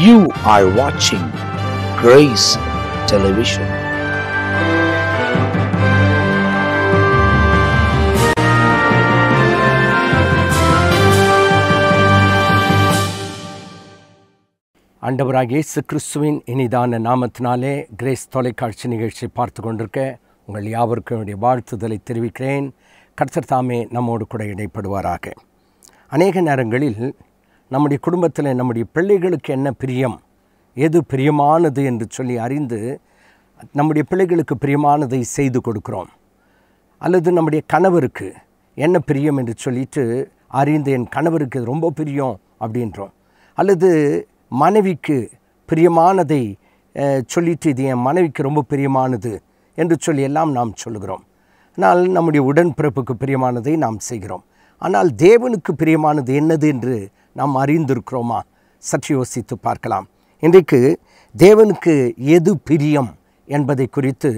You are watching Grace Television. ஆண்டவராகிய இயேசு கிறிஸ்துவின் இனிதான நாமத்தினாலே கிரேஸ் தொலைக்காட்சி நிகழ்ச்சி பார்த்து கொண்டிருக்க உங்கள் யாவருக்கும் என்னுடைய வாழ்த்துதலை தெரிவிக்கிறேன். கர்த்தர் தாமே நம்மோடு கூட இடைப்படுவாராக. அநேக நேரங்களில் நம்முடைய குடும்பத்தில் நம்முடைய பிள்ளைகளுக்கு என்ன பிரியம், எது பிரியமானது என்று சொல்லி அறிந்து நம்முடைய பிள்ளைகளுக்கு பிரியமானதை செய்து கொடுக்கிறோம். அல்லது நம்முடைய கணவருக்கு என்ன பிரியம் என்று சொல்லிட்டு அறிந்து என் கணவருக்கு ரொம்ப பிரியம் அப்படின்றோம். அல்லது மனைவிக்கு பிரியமானதை சொல்லிட்டு இது என் மனைவிக்கு ரொம்ப பிரியமானது என்று சொல்லி எல்லாம் நாம் சொல்லுகிறோம். ஆனால் நம்முடைய உடன்பிறப்புக்கு பிரியமானதை நாம் செய்கிறோம். ஆனால் தேவனுக்கு பிரியமானது என்னது என்று நாம் அறிந்திருக்கிறோமா? சற்று யோசித்து பார்க்கலாம். இன்றைக்கு தேவனுக்கு எது பிரியம் என்பதை குறித்து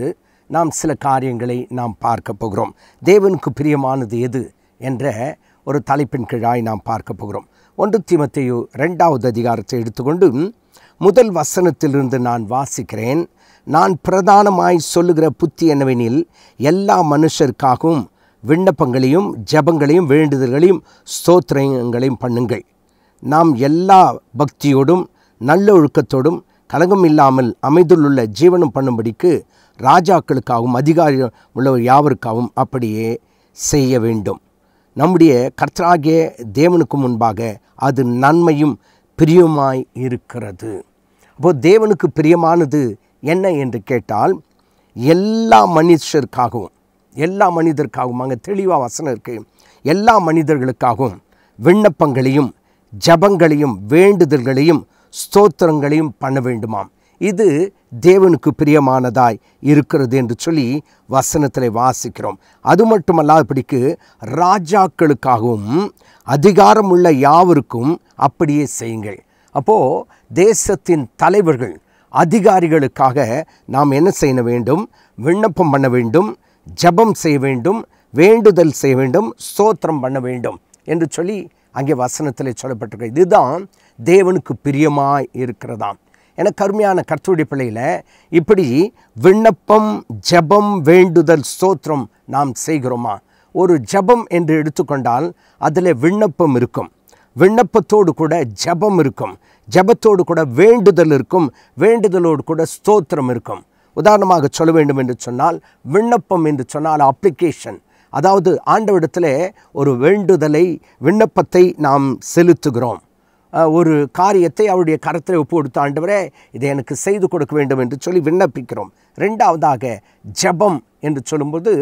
நாம் சில காரியங்களை நாம் பார்க்க போகிறோம். தேவனுக்கு பிரியமானது எது என்ற ஒரு தலைப்பின் கீழாய் நாம் பார்க்க போகிறோம். 1 தீமோத்தேயு 2வது அதிகாரத்தை எடுத்துக்கொண்டு முதல் வசனத்திலிருந்து நான் வாசிக்கிறேன். நான் பிரதானமாய் சொல்லுகிற புத்தி என்னவெனில், எல்லா மனுஷருக்காகவும் விண்ணப்பங்களையும் ஜெபங்களையும் வேண்டுதல்களையும் ஸ்தோத்திரங்களையும் பண்ணுங்கள். நாம் எல்லா பக்தியோடும் நல்ல ஒழுக்கத்தோடும் கலகம் இல்லாமல் அமைதியுள்ள ஜீவனம் பண்ணும்படிக்கு ராஜாக்களுக்காகவும் அதிகாரி உள்ளவர் யாவருக்காகவும் அப்படியே செய்ய வேண்டும். நம்முடைய கர்த்தராகிய தேவனுக்கு முன்பாக அது நன்மையும் பிரியமாய் இருக்கிறது. அப்போது தேவனுக்கு பிரியமானது என்ன என்று கேட்டால், எல்லா மனிதருக்காகவும் அங்கே தெளிவாக வசனம் இருக்குது. எல்லா மனிதர்களுக்காகவும் விண்ணப்பங்களையும் ஜெபங்களையும் வேண்டுதல்களையும் ஸ்தோத்திரங்களையும் பண்ண வேண்டுமாம். இது தேவனுக்கு பிரியமானதாய் இருக்கிறது என்று சொல்லி வசனத்தில் வாசிக்கிறோம். அது மட்டுமல்லாதபடிக்கு ராஜாக்களுக்காகவும் அதிகாரம் உள்ள யாவருக்கும் அப்படியே செய்யுங்கள். அப்போது தேசத்தின் தலைவர்கள் அதிகாரிகளுக்காக நாம் என்ன செய்ய வேண்டும்? விண்ணப்பம் பண்ண வேண்டும், ஜெபம் செய்ய வேண்டும், வேண்டுதல் செய்ய வேண்டும், ஸ்தோத்திரம் பண்ண வேண்டும் என்று சொல்லி அங்கே வசனத்தில் சொல்லப்பட்டிருக்கு. இதுதான் தேவனுக்கு பிரியமாய் இருக்கிறதாம். எனக்கு அருமையான கர்த்தருடைய பிள்ளையில் இப்படி விண்ணப்பம் ஜெபம் வேண்டுதல் ஸ்தோத்திரம் நாம் செய்கிறோமா? ஒரு ஜெபம் என்று எடுத்துக்கொண்டால் அதில் விண்ணப்பம் இருக்கும், விண்ணப்பத்தோடு கூட ஜெபம் இருக்கும், ஜெபத்தோடு கூட வேண்டுதல் இருக்கும், வேண்டுதலோடு கூட ஸ்தோத்திரம் இருக்கும். உதாரணமாக சொல்ல வேண்டும் என்று சொன்னால், விண்ணப்பம் என்று சொன்னால் அப்ளிகேஷன், அதாவது ஆண்டவரிடத்தில் ஒரு வேண்டுதலை விண்ணப்பத்தை நாம் செலுத்துகிறோம். ஒரு காரியத்தை அவருடைய கரத்தில் ஒப்பு கொடுத்த, ஆண்டவரே இதை எனக்கு செய்து கொடுக்க வேண்டும் என்று சொல்லி விண்ணப்பிக்கிறோம். ரெண்டாவதாக ஜெபம் என்று சொல்லும்போது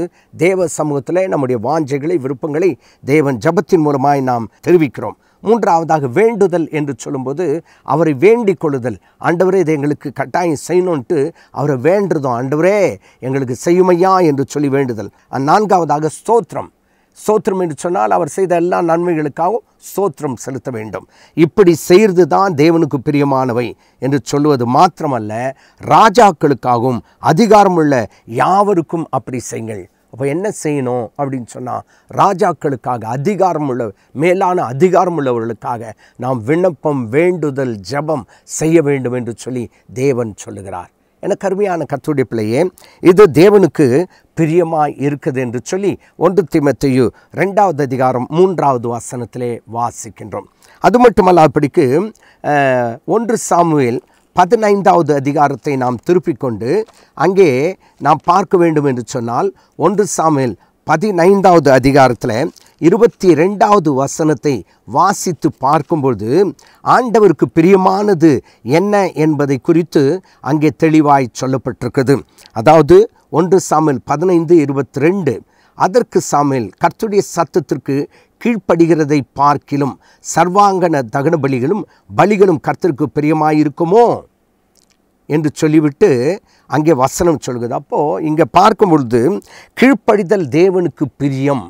தேவ சமூகத்தில் நம்முடைய வாஞ்சைகளை விருப்பங்களை தேவன் ஜெபத்தின் மூலமாய் நாம் தெரிவிக்கிறோம். மூன்றாவதாக வேண்டுதல் என்று சொல்லும்போது அவரை வேண்டிக் கொள்ளுதல், ஆண்டவரே இதை எங்களுக்கு கட்டாயம் செய்யணுன்ட்டு அவரை வேண்டுறதும், ஆண்டவரே எங்களுக்கு செய்யுமையா என்று சொல்லி வேண்டுதல். நான்காவதாக ஸ்தோத்திரம். ஸ்தோத்திரம் என்று சொன்னால் அவர் செய்த எல்லா நன்மைகளுக்காகவும் ஸ்தோத்திரம் செலுத்த வேண்டும். இப்படி செய்கிறது தான் தேவனுக்கு பிரியமானவை என்று சொல்லுவது மாத்திரமல்ல, ராஜாக்களுக்காகவும் அதிகாரமுள்ள யாவருக்கும் அப்படி செய்யுங்கள். அப்போ என்ன செய்யணும் அப்படின்னு சொன்னால், ராஜாக்களுக்காக அதிகாரமுள்ள மேலான அதிகாரம் உள்ளவர்களுக்காக நாம் விண்ணப்பம் வேண்டுதல் ஜெபம் செய்ய வேண்டும் என்று சொல்லி தேவன் சொல்லுகிறார். எனக்கு அருமையான கர்த்தருடைய பிள்ளையே, இது தேவனுக்கு பிரியமாய் இருக்குது என்று சொல்லி 1 தீமோத்தேயு 2வது அதிகாரம் 3வது வசனத்திலே வாசிக்கின்றோம். அது மட்டுமல்லாதபடிக்கு 1 சாமுவேல் 15வது அதிகாரத்தை நாம் திருப்பிக் கொண்டு அங்கே நாம் பார்க்க வேண்டும் என்று சொன்னால், 1 சாமுவேல் 15வது அதிகாரத்தில் 22வது வசனத்தை வாசித்து பார்க்கும்பொழுது ஆண்டவருக்கு பிரியமானது என்ன என்பதை குறித்து அங்கே தெளிவாய் சொல்லப்பட்டிருக்குது. அதாவது 1 சாமுவேல் 15:22, அதற்கு சாமுவேல் கர்த்தருடைய சத்தத்திற்கு கீழ்ப்படுகிறதை பார்க்கிலும் சர்வாங்கன தகன பலிகளும் கர்த்தருக்கு பிரியமாயிருக்குமோ என்று சொல்லிவிட்டு அங்கே வசனம் சொல்கிறது. அப்போது இங்கே பார்க்கும் பொழுது கீழ்ப்படிதல் தேவனுக்கு பிரியம்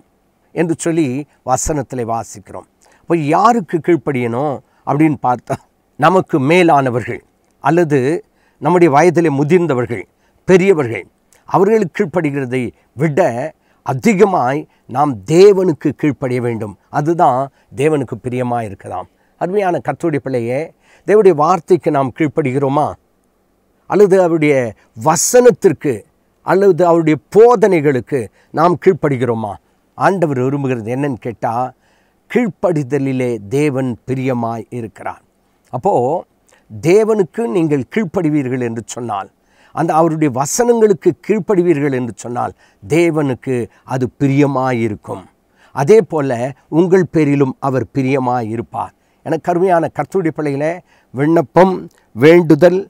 என்று சொல்லி வசனத்தில் வாசிக்கிறோம். இப்போ யாருக்கு கீழ்ப்படியணும் அப்படின்னு பார்த்தா, நமக்கு மேலானவர்கள் அல்லது நம்முடைய வயதிலே முதிர்ந்தவர்கள் பெரியவர்கள், அவர்களுக்கு கீழ்ப்படுகிறதை விட அதிகமாய் நாம் தேவனுக்கு கீழ்ப்படிய வேண்டும். அதுதான் தேவனுக்கு பிரியமாக இருக்கலாம். அருமையான கர்த்தருடைய பிள்ளையே, தேவனுடைய வார்த்தைக்கு நாம் கீழ்ப்படுகிறோமா? அல்லது அவருடைய வசனத்திற்கு அல்லது அவருடைய போதனைகளுக்கு நாம் கீழ்ப்படுகிறோமா? ஆண்டவர் விரும்புகிறது என்னன்னு கேட்டால், கீழ்ப்படிதலிலே தேவன் பிரியமாய் இருக்கிறார். அப்போது தேவனுக்கு நீங்கள் கீழ்ப்படுவீர்கள் என்று சொன்னால், அந்த அவருடைய வசனங்களுக்கு கீழ்ப்படுவீர்கள் என்று சொன்னால் தேவனுக்கு அது பிரியமாயிருக்கும். அதே போல் உங்கள் பேரிலும் அவர் பிரியமாயிருப்பார். எனக்கு அருமையான கர்த்தருடைய பிள்ளைகளே, விண்ணப்பம், வேண்டுதல்,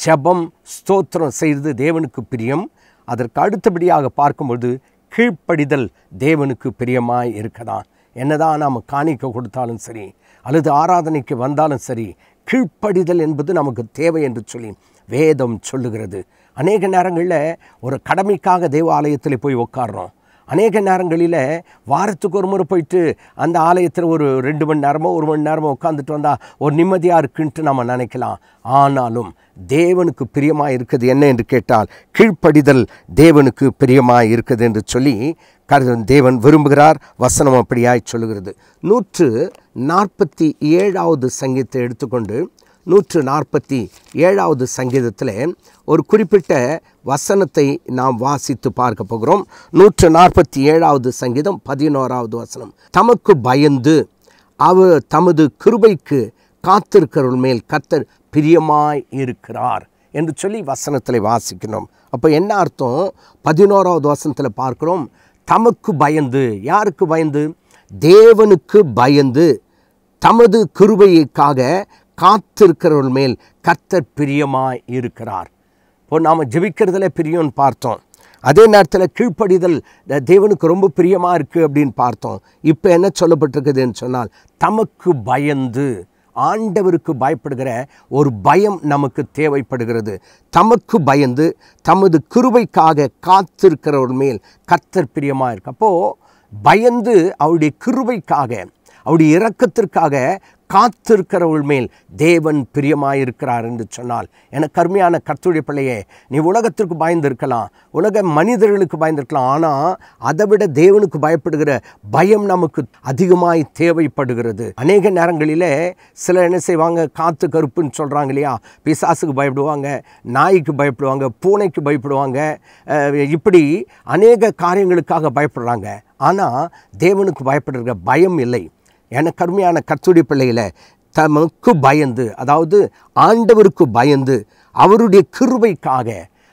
ஜெபம், ஸ்தோத்திரம் செய்வது தேவனுக்கு பிரியம். அதற்கு அடுத்தபடியாக பார்க்கும்பொழுது கீழ்ப்படிதல் தேவனுக்கு பிரியமாய் இருக்கதான். என்னதான் நாம் காணிக்க கொடுத்தாலும் சரி, அல்லது ஆராதனைக்கு வந்தாலும் சரி, கீழ்ப்படிதல் என்பது நமக்கு தேவை என்று சொல்லி வேதம் சொல்லுகிறது. அநேக நேரங்களில் ஒரு கடமைக்காக தேவ ஆலயத்தில் போய் உட்கார்றோம். அநேக நேரங்களில் வாரத்துக்கு ஒரு முறை போயிட்டு அந்த ஆலயத்தில் ஒரு 2 மணி நேரமோ 1 மணி நேரமோ உட்காந்துட்டு வந்தால் ஒரு நிம்மதியாக இருக்குன்ட்டு நம்ம நினைக்கலாம். ஆனாலும் தேவனுக்கு பிரியமாக இருக்குது என்ன என்று கேட்டால், கீழ்ப்படிதல் தேவனுக்கு பிரியமாக இருக்குது என்று சொல்லி தேவன் விரும்புகிறார். வசனம் அப்படியாய் சொல்லுகிறது. 147வது சங்கீதத்தை எடுத்துக்கொண்டு 147வது சங்கீதத்தில் ஒரு குறிப்பிட்ட வசனத்தை நாம் வாசித்து பார்க்க போகிறோம். 147வது சங்கீதம் 11வது வசனம். தமக்கு பயந்து அவர் தமது கிருபைக்கு காத்திருக்கிறவர்கள் மேல் கர்த்தர் பிரியமாய் இருக்கிறார் என்று சொல்லி வசனத்தில் வாசிக்கணும். அப்போ என்ன அர்த்தம்? 11வது வசனத்தில் பார்க்கிறோம், தமக்கு பயந்து. யாருக்கு பயந்து? தேவனுக்கு பயந்து தமது கிருபைக்காக காத்திருக்கிறவர்கள் மேல் கர்த்தர் பிரியமாய் இருக்கிறார். இப்போ நாம் ஜெபிக்கிறதுல பிரியம்னு பார்த்தோம். அதே நேரத்தில் கீழ்ப்படிதல் தேவனுக்கு ரொம்ப பிரியமாக இருக்குது அப்படின்னு பார்த்தோம். இப்போ என்ன சொல்லப்பட்டிருக்குதுன்னு சொன்னால், தமக்கு பயந்து, ஆண்டவருக்கு பயப்படுகிற ஒரு பயம் நமக்கு தேவைப்படுகிறது. தமக்கு பயந்து தமது கிருபைக்காக காத்திருக்கிறவர்கள் மேல் கர்த்தர் பிரியமாக இருக்கு. அப்போது பயந்து அவருடைய கிருபைக்காக, அவருடைய இரக்கத்திற்காக காத்திருக்கிறவர்கள் மேல் தேவன் பிரியமாயிருக்கிறார் என்று சொன்னால், எனக்கு அருமையான கர்த்தருடைய பிள்ளையே, நீ உலகத்திற்கு பயந்திருக்கலாம், உலக மனிதர்களுக்கு பயந்திருக்கலாம், ஆனால் அதை விட தேவனுக்கு பயப்படுகிற பயம் நமக்கு அதிகமாய் தேவைப்படுகிறது. அநேக நேரங்களில் சிலர் என்ன செய்வாங்க, காத்து கருப்புன்னு சொல்கிறாங்க இல்லையா, பிசாசுக்கு பயப்படுவாங்க, நாய்க்கு பயப்படுவாங்க, பூனைக்கு பயப்படுவாங்க, இப்படி அநேக காரியங்களுக்காக பயப்படுறாங்க. ஆனால் தேவனுக்கு பயப்படுகிற பயம் இல்லை. எனக்கு அருமையான கர்த்தருடைய பிள்ளையில தமக்கு பயந்து, அதாவது ஆண்டவருக்கு பயந்து, அவருடைய கிருபைக்காக,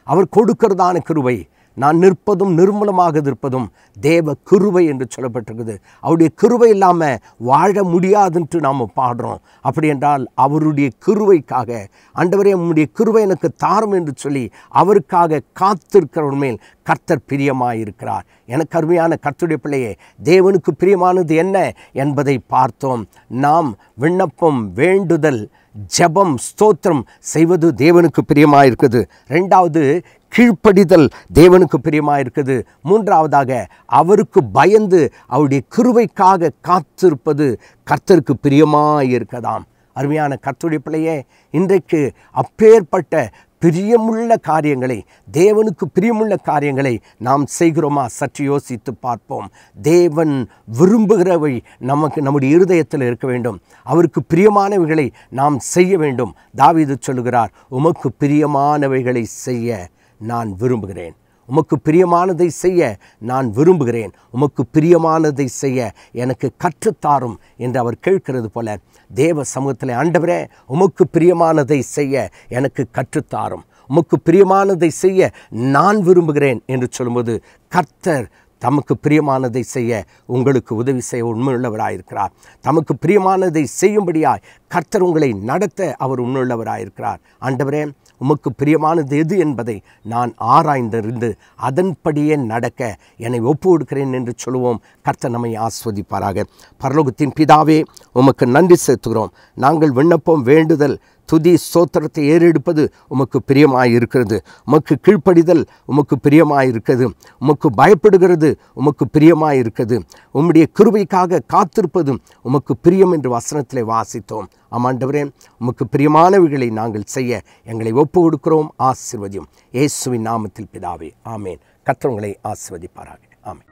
அவர் கொடுக்கிறதான கிருபை, நான் நிற்பதும் நிர்மூலமாக இருப்பதும் தேவ கிருபை என்று சொல்லப்பட்டிருக்குது. அவருடைய கிருபை இல்லாமல் வாழ முடியாதுன்ட்டு நாம் பாடுறோம். அப்படி என்றால் அவருடைய கிருபைக்காக, ஆண்டவரே உம்முடைய கிருபை எனக்கு தாரும் என்று சொல்லி அவருக்காக காத்திருக்கிறவர் மேல் கர்த்தர் பிரியமாயிருக்கிறார். எனக்கு அருமையான கர்த்தருடைய பிள்ளையே, தேவனுக்கு பிரியமானது என்ன என்பதை பார்த்தோம். நாம் விண்ணப்பம், வேண்டுதல், ஜெபம், ஸ்தோத்திரம் செய்வது தேவனுக்கு பிரியமாயிருக்குது. 2வது கீழ்ப்படிதல் தேவனுக்கு பிரியமாயிருக்குது. 3வதாக அவருக்கு பயந்து அவருடைய கிருபைக்காக காத்திருப்பது கர்த்தருக்கு பிரியமாயிருக்கதாம். அருமையான கர்த்தருடைய பிள்ளையே, இன்றைக்கு அப்பேற்பட்ட பிரியமுள்ள காரியங்களை, தேவனுக்கு பிரியமுள்ள காரியங்களை நாம் செய்கிறோமா? சற்று யோசித்து பார்ப்போம். தேவன் விரும்புகிறவை நமக்கு நம்முடைய இருதயத்தில் இருக்க வேண்டும். அவருக்கு பிரியமானவைகளை நாம் செய்ய வேண்டும். தாவீது சொல்லுகிறார், உமக்கு பிரியமானவைகளை செய்ய நான் விரும்புகிறேன். உமக்கு பிரியமானதை செய்ய நான் விரும்புகிறேன். உமக்கு பிரியமானதை செய்ய எனக்கு கற்றுத்தாரும் என்று அவர் கேட்கிறது போல தேவ சமூகத்தில், ஆண்டவரே உமக்கு பிரியமானதை செய்ய எனக்கு கற்றுத்தாரும், உமக்கு பிரியமானதை செய்ய நான் விரும்புகிறேன் என்று சொல்லும்போது கர்த்தர் தமக்கு பிரியமானதை செய்ய உங்களுக்கு உதவி செய்ய உண்மையுள்ளவராயிருக்கிறார். தமக்கு பிரியமானதை செய்யும்படியாய் கர்த்தர் உங்களை நடத்த அவர் உண்மையுள்ளவராயிருக்கிறார். ஆண்டவரே உமக்கு பிரியமானது எது என்பதை நான் ஆராய்ந்திருந்து அதன்படியே நடக்க என்னை ஒப்பு கொடுக்கிறேன் என்று சொல்லுவோம். கர்த்தர் நம்மை ஆஸ்வதிப்பாராக. பரலோகத்தின் பிதாவே, உமக்கு நன்றி செலுத்துகிறோம். நாங்கள் விண்ணப்பம், வேண்டுதல், துதி, ஸ்தோத்திரத்தை ஏறெடுப்பது உமக்கு பிரியமாயிருக்கிறது. உமக்கு கீழ்ப்படிதல் உமக்கு பிரியமாயிருக்கிறது. உமக்கு பயப்படுகிறது உமக்கு பிரியமாயிருக்கிறது. உம்முடைய கிருபைக்காக காத்திருப்பதும் உமக்கு பிரியம் என்று வசனத்திலே வாசித்தோம். ஆமாண்டவரே, உமக்கு பிரியமானவைகளை நாங்கள் செய்ய எங்களை ஒப்பு கொடுக்கிறோம். ஆசீர்வதியும். இயேசுவின் நாமத்தில் பிதாவே, ஆமேன். கர்த்தர் உங்களை ஆசீர்வதிப்பாராக. ஆமேன்.